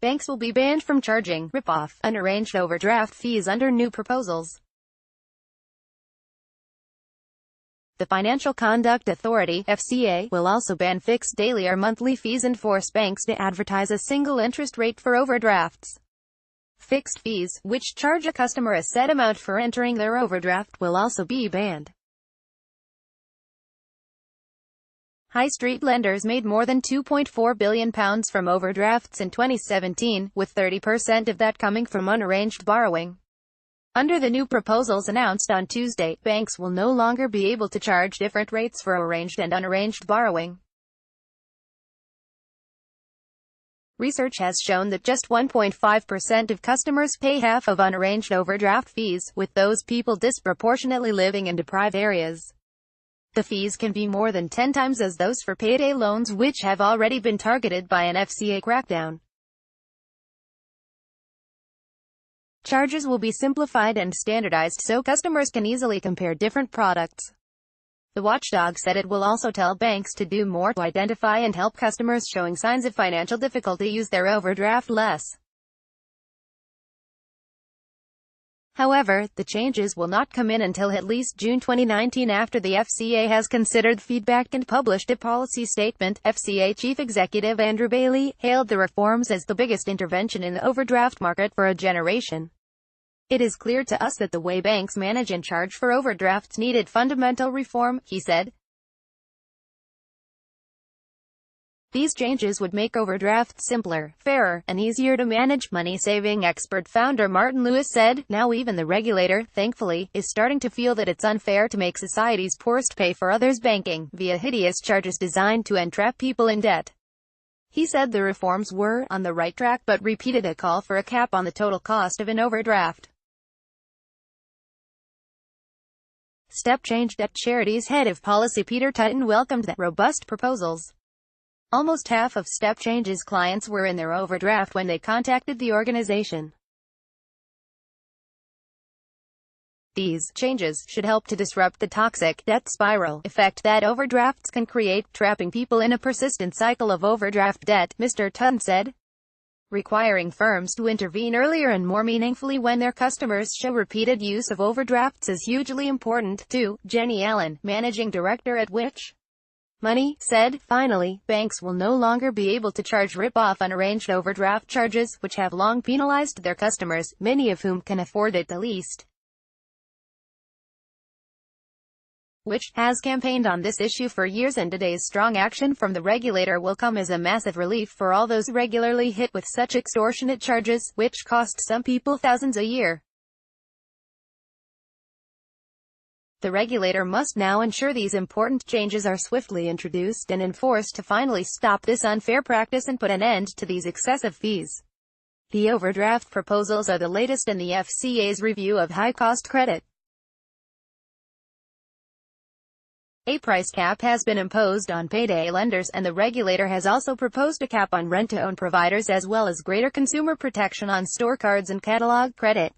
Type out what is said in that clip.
banks will be banned from charging rip-off, unarranged overdraft fees under new proposals. The Financial Conduct Authority (FCA) will also ban fixed daily or monthly fees and force banks to advertise a single interest rate for overdrafts. Fixed fees, which charge a customer a set amount for entering their overdraft, will also be banned. High street lenders made more than £2.4 billion from overdrafts in 2017, with 30% of that coming from unarranged borrowing. Under the new proposals announced on Tuesday, banks will no longer be able to charge different rates for arranged and unarranged borrowing. Research has shown that just 1.5% of customers pay half of unarranged overdraft fees, with those people disproportionately living in deprived areas. The fees can be more than 10 times as those for payday loans, which have already been targeted by an FCA crackdown. Charges will be simplified and standardized so customers can easily compare different products. The watchdog said it will also tell banks to do more to identify and help customers showing signs of financial difficulty use their overdraft less. However, the changes will not come in until at least June 2019, after the FCA has considered feedback and published a policy statement. FCA Chief Executive Andrew Bailey hailed the reforms as the biggest intervention in the overdraft market for a generation. "It is clear to us that the way banks manage and charge for overdrafts needed fundamental reform," he said. These changes would make overdrafts simpler, fairer, and easier to manage, money-saving expert founder Martin Lewis said. Now even the regulator, thankfully, is starting to feel that it's unfair to make society's poorest pay for others' banking via hideous charges designed to entrap people in debt. He said the reforms were on the right track, but repeated a call for a cap on the total cost of an overdraft. Step change. Debt Charities head of policy Peter Tutton welcomed the robust proposals. Almost half of Step Change's clients were in their overdraft when they contacted the organization. These changes should help to disrupt the toxic debt spiral effect that overdrafts can create, trapping people in a persistent cycle of overdraft debt, Mr. Tutton said. Requiring firms to intervene earlier and more meaningfully when their customers show repeated use of overdrafts is hugely important, too, Jenny Allen, managing director at Which Money, said. Finally, banks will no longer be able to charge rip-off unarranged overdraft charges, which have long penalized their customers, many of whom can afford it the least. Which has campaigned on this issue for years, and today's strong action from the regulator will come as a massive relief for all those regularly hit with such extortionate charges, which cost some people thousands a year. The regulator must now ensure these important changes are swiftly introduced and enforced to finally stop this unfair practice and put an end to these excessive fees. The overdraft proposals are the latest in the FCA's review of high-cost credit. A price cap has been imposed on payday lenders, and the regulator has also proposed a cap on rent-to-own providers as well as greater consumer protection on store cards and catalog credit.